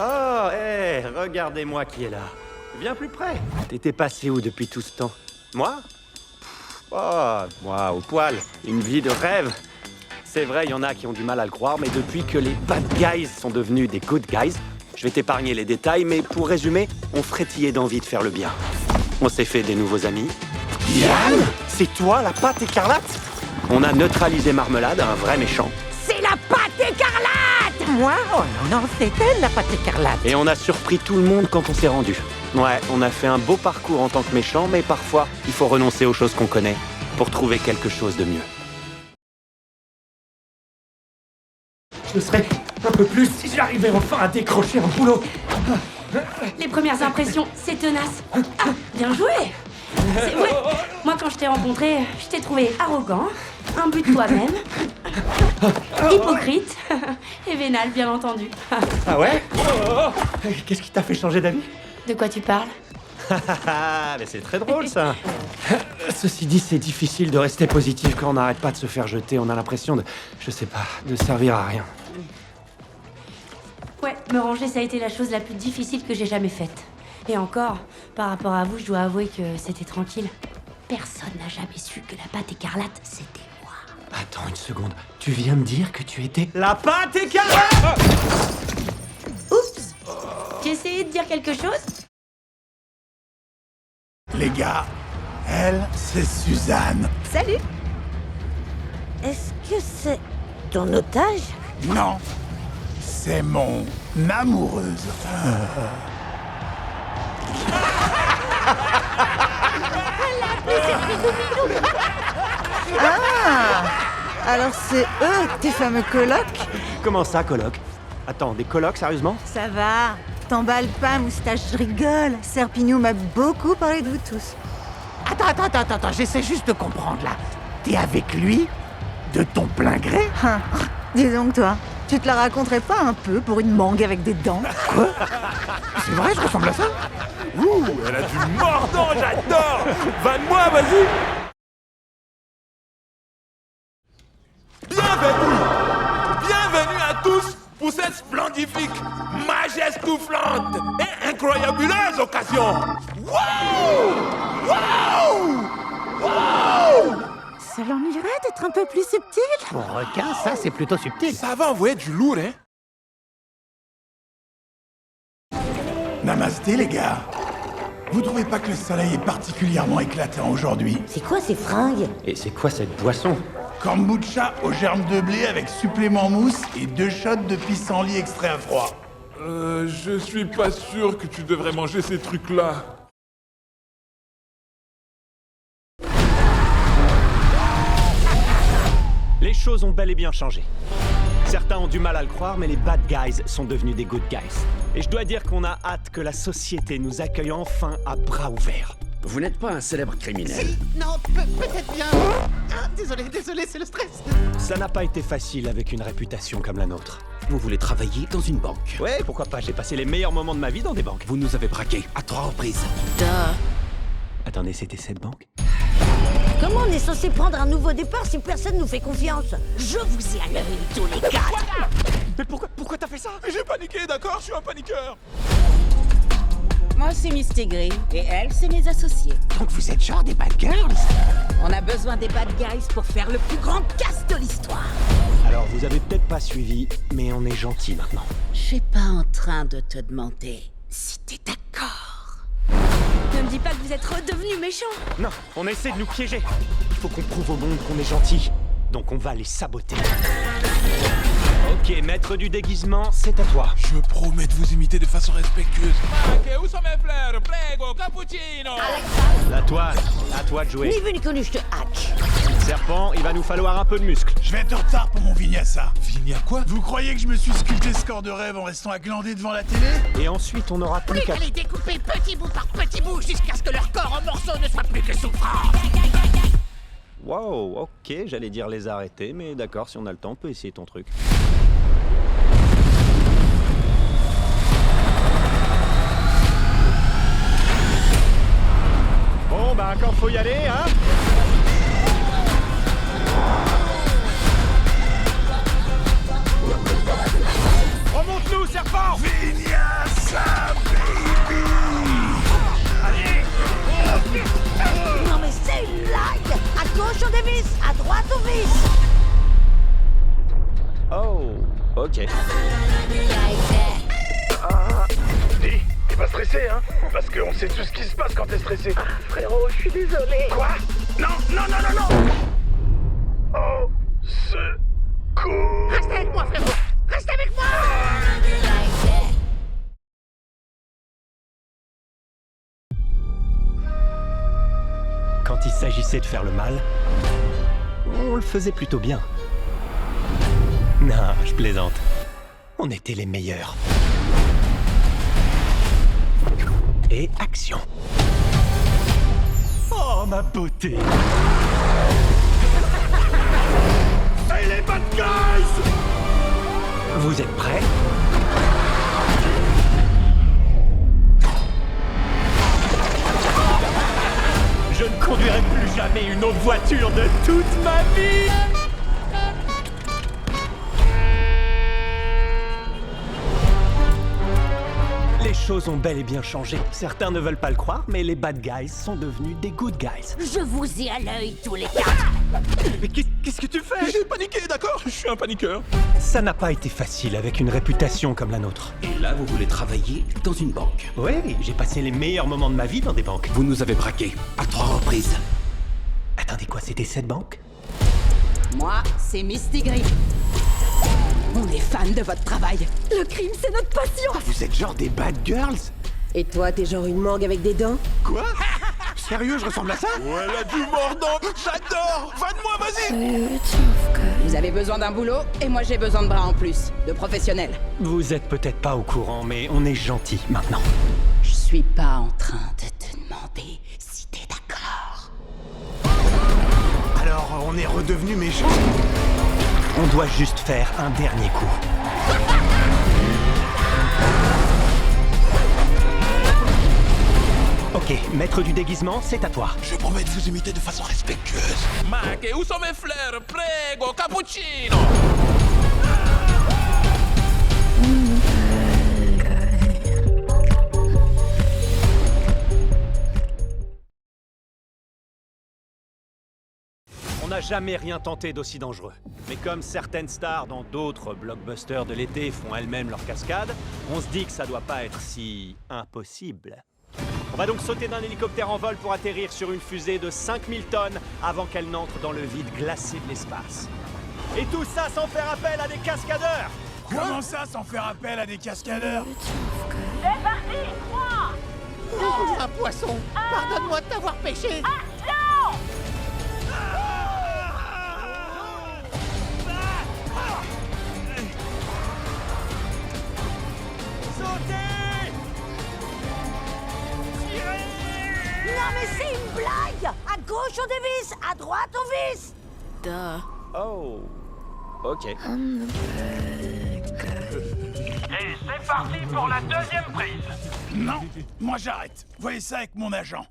Oh, hé, regardez-moi qui est là. Viens plus près. T'étais passé où depuis tout ce temps? Moi? Oh, moi, au poil. Une vie de rêve. C'est vrai, il y en a qui ont du mal à le croire, mais depuis que les bad guys sont devenus des good guys, je vais t'épargner les détails, mais pour résumer, on frétillait d'envie de faire le bien. On s'est fait des nouveaux amis. Yann? C'est toi, la pâte écarlate? On a neutralisé Marmelade, un vrai méchant. C'est la pâte écarlate! Moi? Oh non, c'est elle, la pâte écarlate. Et on a surpris tout le monde quand on s'est rendu. Ouais, on a fait un beau parcours en tant que méchant, mais parfois, il faut renoncer aux choses qu'on connaît pour trouver quelque chose de mieux. Je serais un peu plus si j'arrivais enfin à décrocher un boulot. Les premières impressions, c'est tenace. Ah, bien joué! C'est vrai, moi quand je t'ai rencontré, je t'ai trouvé arrogant, imbu de toi-même, hypocrite et vénal, bien entendu. Ah ouais? Qu'est-ce qui t'a fait changer d'avis? De quoi tu parles? Mais c'est très drôle ça. Ceci dit, c'est difficile de rester positif quand on n'arrête pas de se faire jeter. On a l'impression de, je sais pas, de servir à rien. Ouais, me ranger, ça a été la chose la plus difficile que j'ai jamais faite. Et encore, par rapport à vous, je dois avouer que c'était tranquille. Personne n'a jamais su que la pâte écarlate, c'était moi. Attends une seconde, tu viens de dire que tu étais la pâte écarlate? Oups! J'ai essayé de dire quelque chose? Les gars, elle, c'est Suzanne. Salut. Est-ce que c'est ton otage? Non, c'est mon amoureuse. Ah! Alors c'est eux, tes fameux colocs? Comment ça, coloc? Attends, des colocs, sérieusement? Ça va. T'emballes pas, moustache, je rigole. Serpignou m'a beaucoup parlé de vous tous. Attends, j'essaie juste de comprendre là. T'es avec lui? De ton plein gré? Hein. Dis donc toi, tu te la raconterais pas un peu pour une mangue avec des dents? Quoi? C'est vrai, je ressemble à ça? Ouh, elle a du mordant, j'adore. Vanne-moi, vas-y. Bienvenue à tous pour cette splendifique, majestouflante et incroyabuleuse occasion. Wow! Wow! Wow! Ça l'ennuierait d'être un peu plus subtil? Pour requin, ça c'est plutôt subtil. Ça va envoyer du lourd, hein? Namasté les gars. Vous trouvez pas que le soleil est particulièrement éclatant aujourd'hui? C'est quoi ces fringues? Et c'est quoi cette boisson? Kombucha aux germes de blé avec supplément mousse et 2 shots de pissenlit extrait à froid. Je suis pas sûr que tu devrais manger ces trucs-là. Les choses ont bel et bien changé. Certains ont du mal à le croire, mais les bad guys sont devenus des good guys. Et je dois dire qu'on a hâte que la société nous accueille enfin à bras ouverts. Vous n'êtes pas un célèbre criminel. Non, peut-être bien. Ah, désolé, c'est le stress. Ça n'a pas été facile avec une réputation comme la nôtre. Vous voulez travailler dans une banque. Ouais, pourquoi pas, j'ai passé les meilleurs moments de ma vie dans des banques. Vous nous avez braqués à 3 reprises. Attendez, c'était cette banque? Comment on est censé prendre un nouveau départ si personne nous fait confiance? Je vous ai à l'œil tous les quatre! Mais pourquoi t'as fait ça? J'ai paniqué, d'accord? Je suis un paniqueur. Moi, c'est Miss Tigré, et elle, c'est mes associés. Donc vous êtes genre des bad girls? On a besoin des bad guys pour faire le plus grand casse de l'histoire. Alors, vous avez peut-être pas suivi, mais on est gentil maintenant. Je suis pas en train de te demander si t'es d'accord. Ne me dis pas que vous êtes redevenus méchants! Non, on essaie de nous piéger. Il faut qu'on prouve au monde qu'on est gentil. Donc on va les saboter. Ok, maître du déguisement, c'est à toi. Je promets de vous imiter de façon respectueuse. Ok, où sont mes fleurs? Prego, cappuccino. À toi de jouer. Ni vu ni connu, je te hack! Serpent, il va nous falloir un peu de muscle. Je vais être en retard pour mon vinyasa. Vigna quoi? Vous croyez que je me suis sculpté ce corps de rêve en restant à glander devant la télé? Et ensuite, on n'aura plus qu'à... les découper petit bout par petit bout jusqu'à ce que leur corps en morceaux ne soit plus que souffrant! Wow, ok, j'allais dire les arrêter, mais d'accord, si on a le temps, on peut essayer ton truc. Bon, bah, quand faut y aller, hein? Remonte-nous, serpent! Vinyasa! service! Oh, ok. Dis, t'es pas stressé, hein? Parce qu'on sait tout ce qui se passe quand t'es stressé. Ah, frérot, je suis désolé. Quoi? Non, non, non, non, non! Oh, secours! Reste avec moi, frérot! Reste avec moi! Quand il s'agissait de faire le mal, on le faisait plutôt bien. Non, je plaisante. On était les meilleurs. Et action. Oh, ma beauté. Hey, les bad guys! Vous êtes prêts? Je ne conduirai plus jamais une autre voiture de toute ma vie! Les choses ont bel et bien changé. Certains ne veulent pas le croire, mais les bad guys sont devenus des good guys. Je vous ai à l'œil tous les quatre. Mais qu'est-ce que tu fais? J'ai paniqué, d'accord? Je suis un paniqueur. Ça n'a pas été facile avec une réputation comme la nôtre. Et là, vous voulez travailler dans une banque. Oui, j'ai passé les meilleurs moments de ma vie dans des banques. Vous nous avez braqués à 3 reprises. Attendez, quoi, c'était cette banque? Moi, c'est Misty Gris. On est fan de votre travail. Le crime, c'est notre passion! Vous êtes genre des bad girls? Et toi, t'es genre une morgue avec des dents? Quoi? Sérieux, je ressemble à ça? Ouais, elle a du mordant. J'adore. Va de moi, vas-y. Vous avez besoin d'un boulot et moi j'ai besoin de bras en plus, de professionnels. Vous êtes peut-être pas au courant, mais on est gentils maintenant. Je suis pas en train de te demander si t'es d'accord. Alors, on est redevenus méchants? On doit juste faire un dernier coup. Ok, maître du déguisement, c'est à toi. Je promets de vous imiter de façon respectueuse. Ma che où sont mes fleurs? Prego, cappuccino. On n'a jamais rien tenté d'aussi dangereux. Mais comme certaines stars dans d'autres blockbusters de l'été font elles-mêmes leur cascade, on se dit que ça doit pas être si impossible. On va donc sauter d'un hélicoptère en vol pour atterrir sur une fusée de 5000 tonnes avant qu'elle n'entre dans le vide glacé de l'espace. Et tout ça sans faire appel à des cascadeurs! Comment ça, sans faire appel à des cascadeurs? Un poisson! Pardonne-moi de t'avoir pêché! Non mais c'est une blague! À gauche on dévisse, à droite on visse! Oh, ok. Et c'est parti pour la deuxième prise. Non, moi j'arrête. Voyez ça avec mon agent.